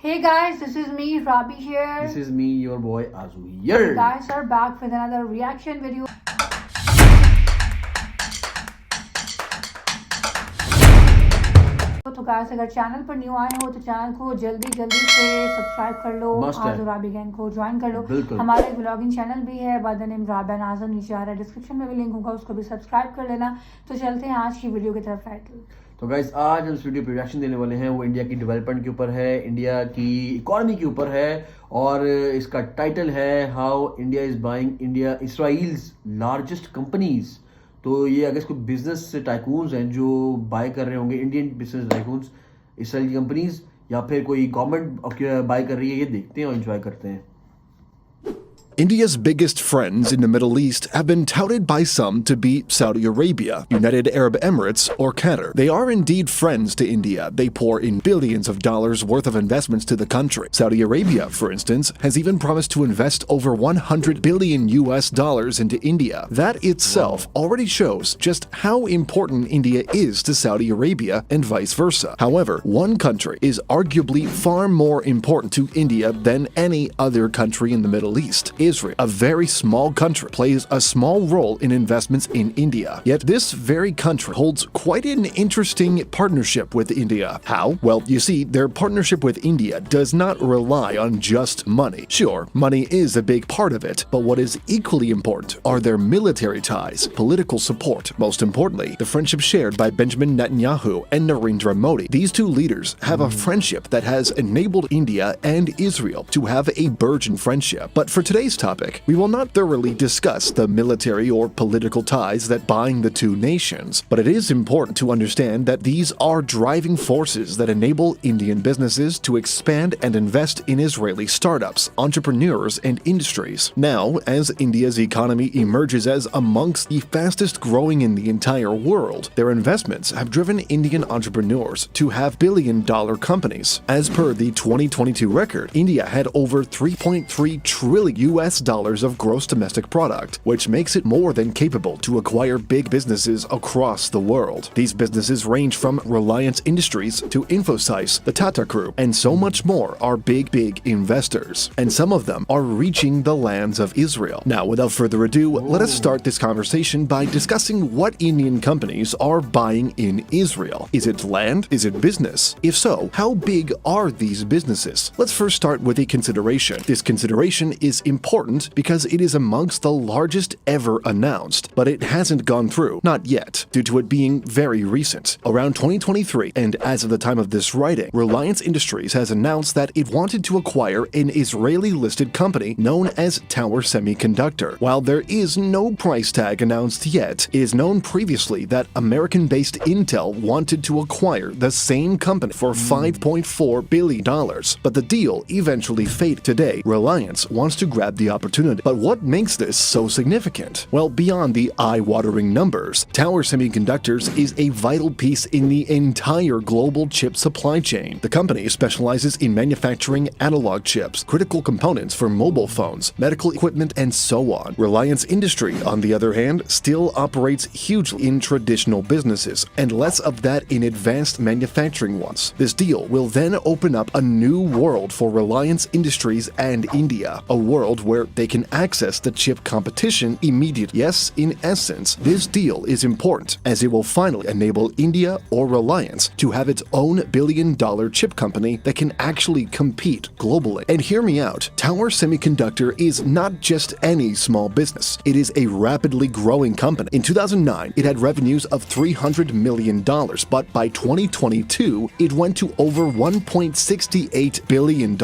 Hey guys, this is me, Rabi here. This is me, your boy Azu here. You guys are back with another reaction video. तो guys अगर channel पर new आए हो तो channel को जल्दी से सब्सक्राइब कर लो, आज़ुराबी गैंग को ज्वाइन कर लो। हमारा एक व्लॉगिंग चैनल भी है बाय द नेम राबिया नाज़म, नीचे आ रहा है, डिस्क्रिप्शन में भी लिंक होगा, उसको भी सब्सक्राइब कर लेना। तो चलते हैं आज की वीडियो की तरफ। टाइटल तो गाइस आज हम इस वीडियो पे रिएक्शन देने वाले हैं, वो इंडिया की डेवलपमेंट के ऊपर है, इंडिया की इकोनॉमी के ऊपर है, और इसका टाइटल है how India is buying India Israel's largest companies. तो ये अगर इसको बिजनेस टाइकून्स हैं जो बाय कर रहे होंगे, इंडियन बिजनेस टाइकून्स इसराइल की कंपनीज, या फिर कोई गवर्नमेंट बाय कर रही है, ये देखते हैं और एंजॉय करते हैं। India's biggest friends in the Middle East have been touted by some to be Saudi Arabia, United Arab Emirates, or Qatar. They are indeed friends to India. They pour in billions of dollars worth of investments to the country. Saudi Arabia, for instance, has even promised to invest over $100 billion into India. That itself already shows just how important India is to Saudi Arabia and vice versa. However, one country is arguably far more important to India than any other country in the Middle East. Israel, a very small country, plays a small role in investments in India. Yet this very country holds quite an interesting partnership with India. How? Well, you see, their partnership with India does not rely on just money. Sure, money is a big part of it, but what is equally important are their military ties, political support, most importantly, the friendship shared by Benjamin Netanyahu and Narendra Modi. These two leaders have a friendship that has enabled India and Israel to have a burgeoning friendship. But for today's topic, we will not thoroughly discuss the military or political ties that bind the two nations, but it is important to understand that these are driving forces that enable Indian businesses to expand and invest in Israeli startups, entrepreneurs, and industries. Now, as India's economy emerges as amongst the fastest growing in the entire world, their investments have driven Indian entrepreneurs to have billion-dollar companies. As per the 2022 record, India had over $3.3 trillion of gross domestic product, which makes it more than capable to acquire big businesses across the world. These businesses range from Reliance Industries to Infosys, the Tata Group, and so much more are big investors. And some of them are reaching the lands of Israel. Now, without further ado, let us start this conversation by discussing what Indian companies are buying in Israel. Is it land? Is it business? If so, how big are these businesses? Let's first start with a consideration. This consideration is important because it is amongst the largest ever announced, but it hasn't gone through, not yet, due to it being very recent. Around 2023, and as of the time of this writing, Reliance Industries has announced that it wanted to acquire an Israeli-listed company known as Tower Semiconductor. While there is no price tag announced yet, it is known previously that American-based Intel wanted to acquire the same company for $5.4 billion, but the deal eventually faded. Today, Reliance wants to grab the opportunity. But what makes this so significant? Well, beyond the eye-watering numbers, Tower Semiconductors is a vital piece in the entire global chip supply chain. The company specializes in manufacturing analog chips, critical components for mobile phones, medical equipment, and so on. Reliance Industry, on the other hand, still operates hugely in traditional businesses, and less of that in advanced manufacturing ones. This deal will then open up a new world for Reliance Industries and India, a world where they can access the chip competition immediately. Yes, in essence, this deal is important as it will finally enable India or Reliance to have its own billion-dollar chip company that can actually compete globally. And hear me out, Tower Semiconductor is not just any small business. It is a rapidly growing company. In 2009, it had revenues of $300 million, but by 2022, it went to over $1.68 billion.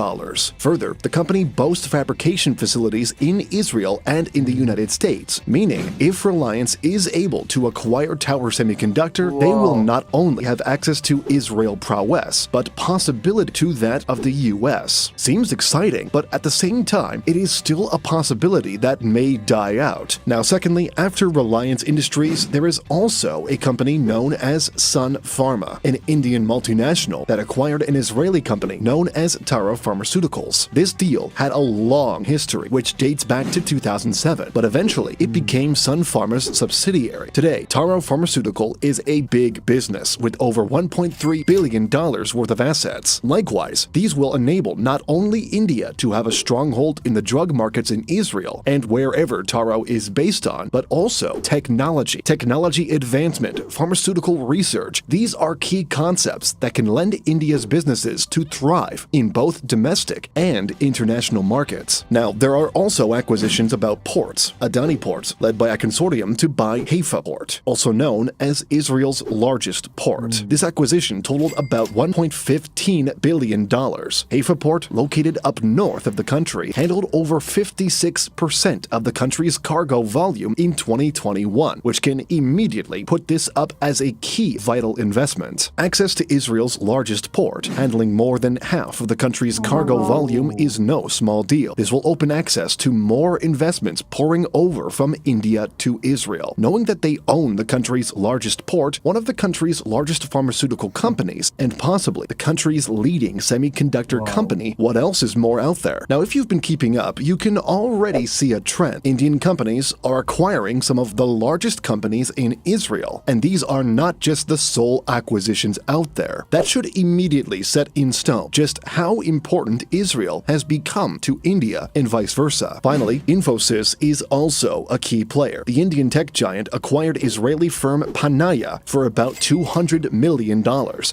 Further, the company boasts fabrication facilities in Israel and in the United States, meaning if Reliance is able to acquire Tower Semiconductor, they will not only have access to Israel prowess, but possibility to that of the US. Seems exciting, but at the same time, it is still a possibility that may die out. Now, secondly, after Reliance Industries, there is also a company known as Sun Pharma, an Indian multinational that acquired an Israeli company known as Tara Pharmaceuticals. This deal had a long history history, which dates back to 2007, but eventually it became Sun Pharma's subsidiary. Today, Taro Pharmaceutical is a big business with over $1.3 billion worth of assets. Likewise, these will enable not only India to have a stronghold in the drug markets in Israel and wherever Taro is based on, but also technology advancement, pharmaceutical research. These are key concepts that can lend India's businesses to thrive in both domestic and international markets. Now, there are also acquisitions about ports. Adani Ports, led by a consortium to buy Haifa Port, also known as Israel's largest port. This acquisition totaled about $1.15 billion. Haifa Port, located up north of the country, handled over 56% of the country's cargo volume in 2021, which can immediately put this up as a key vital investment. Access to Israel's largest port, handling more than half of the country's cargo volume, is no small deal. This will open access to more investments pouring over from India to Israel. Knowing that they own the country's largest port, one of the country's largest pharmaceutical companies, and possibly the country's leading semiconductor company, what else is more out there? Now, if you've been keeping up, you can already see a trend. Indian companies are acquiring some of the largest companies in Israel, and these are not just the sole acquisitions out there. That should immediately set in stone just how important Israel has become to India and vice versa. Finally, Infosys is also a key player. The Indian tech giant acquired Israeli firm Panaya for about $200 million.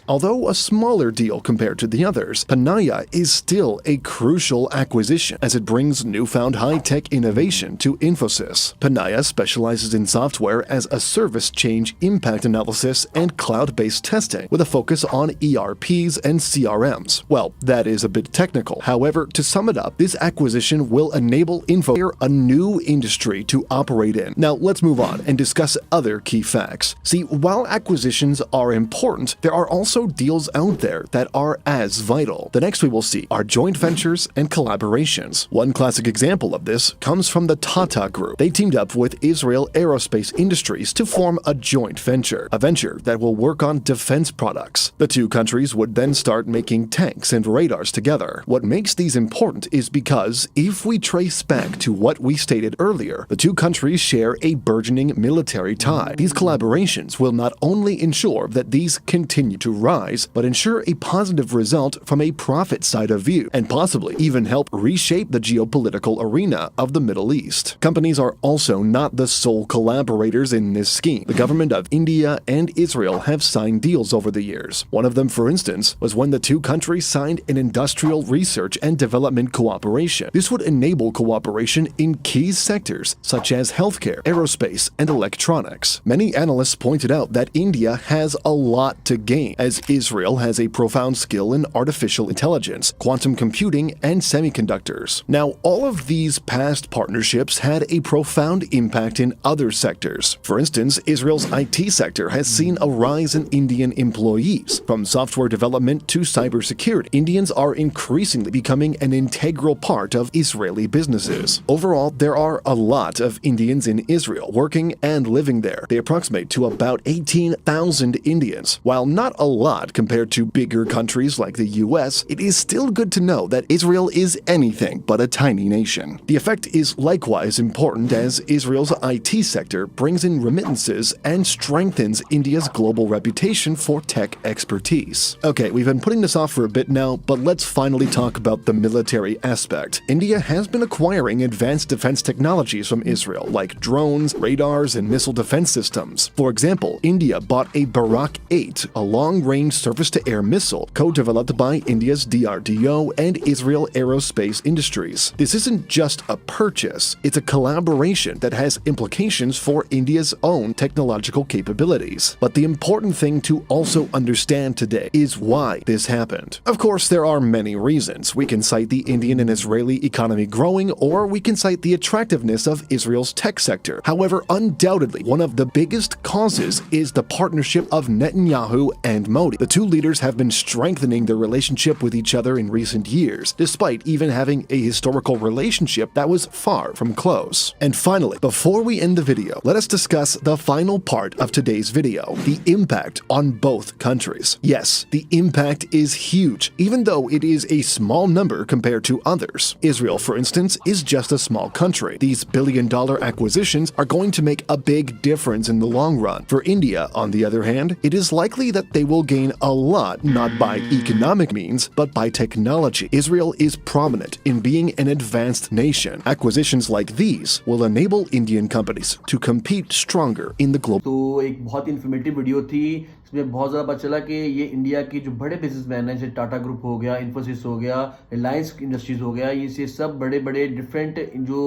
Although a smaller deal compared to the others, Panaya is still a crucial acquisition as it brings newfound high-tech innovation to Infosys. Panaya specializes in software as a service change impact analysis and cloud-based testing with a focus on ERPs and CRMs. Well, that is a bit technical. However, to sum it up, this acquisition will enable Infosys a new industry to operate in. Now, let's move on and discuss other key facts. See, while acquisitions are important, there are also deals out there that are as vital. The next we will see are joint ventures and collaborations. One classic example of this comes from the Tata Group. They teamed up with Israel Aerospace Industries to form a joint venture, a venture that will work on defense products. The two countries would then start making tanks and radars together. What makes these important is because if we trace back to what we stated earlier, the two countries share a burgeoning military tie. These collaborations will not only ensure that these continue to rise, but ensure a positive result from a profit side of view, and possibly even help reshape the geopolitical arena of the Middle East. Companies are also not the sole collaborators in this scheme. The government of India and Israel have signed deals over the years. One of them, for instance, was when the two countries signed an industrial research and development cooperation. This would enable cooperation in key sectors such as healthcare, aerospace, and electronics. Many analysts pointed out that India has a lot to gain, as Israel has a profound skill in artificial intelligence, quantum computing, and semiconductors. Now, all of these past partnerships had a profound impact in other sectors. For instance, Israel's IT sector has seen a rise in Indian employees. From software development to cybersecurity, Indians are increasingly becoming an integral part of Israeli businesses. Overall, there are a lot of Indians in Israel working and living there. They approximate to about 18,000 Indians. While not a lot compared to bigger countries like the US, it is still good to know that Israel is anything but a tiny nation. The effect is likewise important as Israel's IT sector brings in remittances and strengthens India's global reputation for tech expertise. Okay, we've been putting this off for a bit now, but let's finally talk about the military aspect. India has been acquiring advanced defense technologies from Israel, like drones, radars, and missile defense systems. For example, India bought a Barak 8, a long-range surface-to-air missile, co-developed by India's DRDO and Israel Aerospace Industries. This isn't just a purchase, it's a collaboration that has implications for India's own technological capabilities. But the important thing to also understand today is why this happened. Of course, there are many reasons. We can cite the Indian and Israeli economy growing, or we can cite the attractiveness of Israel's tech sector. However, undoubtedly, one of the biggest causes is the partnership of Netanyahu and Modi. The two leaders have been strengthening their relationship with each other in recent years, despite even having a historical relationship that was far from close. And finally, before we end the video, let us discuss the final part of today's video, the impact on both countries. Yes, the impact is huge, even though it is a small number compared to others. Israel, for instance, is just a small country. These billion-dollar acquisitions are going to make a big difference in the long run. For India, on the other hand, it is likely that they will gain a lot not by economic means, but by technology. Israel is prominent in being an advanced nation. Acquisitions like these will enable Indian companies to compete stronger in the global. तो एक बहुत informative video थी, इसमें बहुत ज़्यादा पता चला कि ये इंडिया के जो बड़े बिजनेसमैन हैं, जैसे टाटा ग्रुप हो गया, इन्फोसिस हो गया, रिलायंस इंडस्ट्रीज हो गया, ये सब बड़े बड़े डिफरेंट जो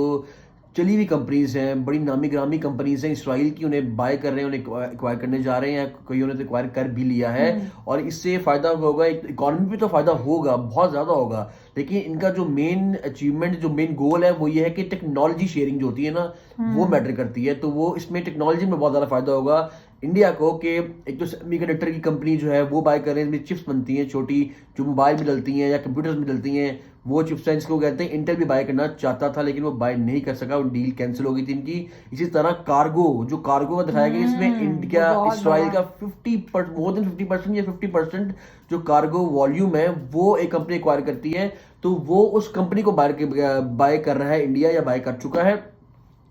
चली हुई कंपनीज हैं, बड़ी नामी ग्रामी कंपनीज हैं इसराइल की, उन्हें बाय कर रहे हैं, उन्हें एक्वायर करने जा रहे हैं, कईयों ने तो एक्वायर कर भी लिया है। और इससे फ़ायदा होगा, इकोनॉमी पे तो फ़ायदा होगा, बहुत ज़्यादा होगा, लेकिन इनका जो मेन अचीवमेंट, जो मेन गोल है वो ये है कि टेक्नोलॉजी शेयरिंग जो होती है ना, वो मैटर करती है। तो वो इसमें टेक्नोलॉजी में बहुत ज़्यादा फ़ायदा होगा इंडिया को, कि एक तो सेमीकंडक्टर की कंपनी जो है वो बाय कर रहे हैं, इसमें चिप्स बनती हैं छोटी, जो मोबाइल में डलती हैं या कंप्यूटर्स में डलती हैं, वो चिप्स हैं जिसको कहते हैं। इंटेल भी बाय करना चाहता था लेकिन वो बाय नहीं कर सका, वो डील कैंसिल हो गई थी इनकी। इसी तरह कार्गो का दिखाया गया, इसमें इंडिया इसराइल का 50% मोर देन 50% या 50% जो कार्गो वॉल्यूम है वो एक कंपनी एक्वायर करती है, तो वो उस कंपनी को बाय कर रहा है इंडिया, या बाय कर चुका है।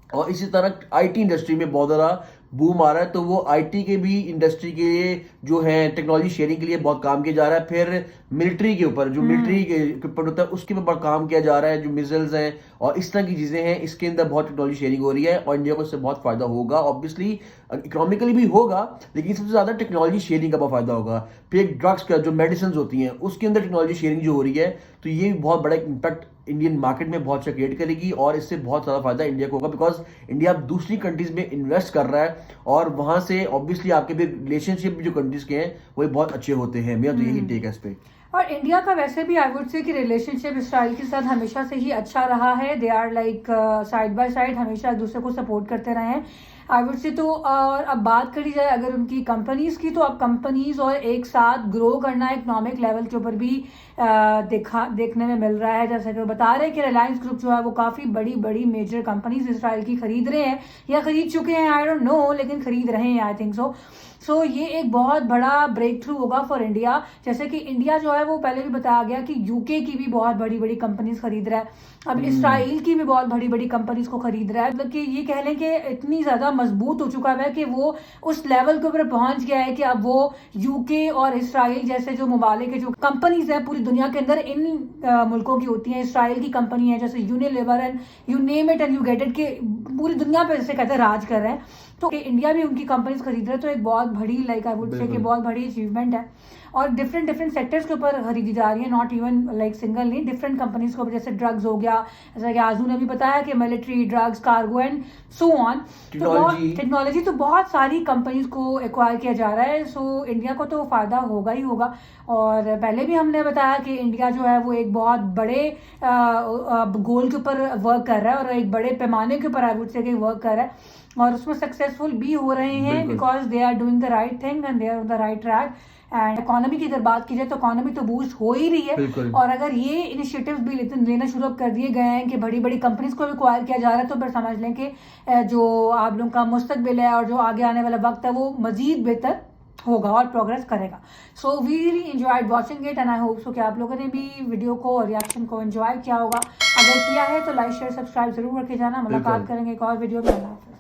और इसी तरह आईटी इंडस्ट्री में बहुत ज़्यादा बूम आ रहा है, तो वो आईटी के भी इंडस्ट्री के लिए जो है टेक्नोलॉजी शेयरिंग के लिए बहुत काम किया जा रहा है। फिर मिलिट्री के ऊपर, जो मिलिट्री के ऊपर होता है उसके ऊपर काम किया जा रहा है, जो मिसाइल्स हैं और इस तरह की चीज़ें हैं, इसके अंदर बहुत टेक्नोलॉजी शेयरिंग हो रही है और इंडिया को इससे बहुत फायदा होगा। ऑब्वियसली इकोनॉमिकली भी होगा, लेकिन सबसे ज़्यादा टेक्नोलॉजी शेयरिंग का बहुत फायदा होगा। फिर ड्रग्स का जो मेडिसिन होती हैं उसके अंदर टेक्नोलॉजी शेयरिंग जो हो रही है, तो ये भी बहुत बड़ा इम्पैक्ट इंडियन मार्केट में बहुत अच्छा क्रिएट करेगी और इससे बहुत ज़्यादा फायदा इंडिया को होगा, बिकॉज इंडिया अब दूसरी कंट्रीज में इन्वेस्ट कर रहा है और वहाँ से ऑब्वियसली आपके भी रिलेशनशिप जो कंट्रीज के हैं वो बहुत अच्छे होते हैं। मेरा तो यही टेक है इस पे। और इंडिया का वैसे भी आई वुड से कि रिलेशनशिप इसराइल के साथ हमेशा से ही अच्छा रहा है। They are like side by side, हमेशा एक दूसरे को सपोर्ट करते रहे हैं आई वुड से। तो और अब बात करी जाए अगर उनकी कंपनीज की, तो अब कंपनीज और एक साथ ग्रो करना इकोनॉमिक लेवल के ऊपर भी देखने में मिल रहा है। जैसे कि वो बता रहे हैं कि रिलायंस ग्रुप जो है वो काफ़ी बड़ी बड़ी मेजर कंपनीज इसराइल की खरीद रहे हैं या खरीद चुके हैं, आई डोंट नो, लेकिन खरीद रहे हैं, आई थिंक सो ये एक बहुत बड़ा ब्रेक थ्रू होगा फॉर इंडिया। जैसे कि इंडिया जो है वो पहले भी बताया गया कि यूके की भी बहुत बड़ी बड़ी कंपनीज खरीद रहा है, अब इसराइल की भी बहुत बड़ी बड़ी कंपनीज को खरीद रहा है। मतलब कि ये कह लें कि इतनी ज़्यादा मजबूत हो चुका है कि वो उस लेवल के ऊपर पहुंच गया है कि अब वो यूके और इसराइल जैसे जो ममालिक के जो कंपनीज हैं पूरी दुनिया के अंदर, इन मुल्कों की होती हैं। इसराइल की कंपनी है जैसे Unilever and you name it and you get it, के पूरी दुनिया पे जैसे कहते हैं राज कर रहे हैं। तो इंडिया भी उनकी कंपनीज खरीद रहे हैं, तो एक बहुत बड़ी लाइक आई वुड से कि बहुत बड़ी अचीवमेंट है। और डिफरेंट सेक्टर्स के ऊपर खरीदी जा रही है, नॉट इवन लाइक सिंगल नहीं, डिफरेंट कंपनीज को, जैसे ड्रग्स हो गया, जैसा कि आजू ने भी बताया कि military, drugs, cargo and so on. Technology तो बहुत सारी कंपनीज को एक्वायर किया जा रहा है। सो इंडिया को तो फायदा होगा ही होगा। और पहले भी हमने बताया कि इंडिया जो है वो एक बहुत बड़े गोल के ऊपर वर्क कर रहा है और एक बड़े पैमाने के ऊपर आई वुड से वर्क कर रहा है और उसमें सक्सेसफुल भी हो रहे हैं, because they are doing the right thing and they are on the right track. And economy की अगर बात की जाए तो इकोनॉमी तो बूस्ट हो ही रही है। और अगर ये इनिशिएटिव्स भी लेना शुरू कर दिए गए हैं कि बड़ी बड़ी कंपनीज को भी एक्वायर किया जा रहा है, तो फिर समझ लें कि जो आप लोगों का मुस्तकबिल है और जो आगे आने वाला वक्त है वो मजीद बेहतर होगा और प्रोग्रेस करेगा। So we really enjoyed watching it and I hope so कि आप लोगों ने भी वीडियो को और रिएक्शन को एंजॉय किया होगा। अगर किया है तो लाइक शेयर सब्सक्राइब जरूर रखे जाना। मुलाकात करेंगे एक और वीडियो में।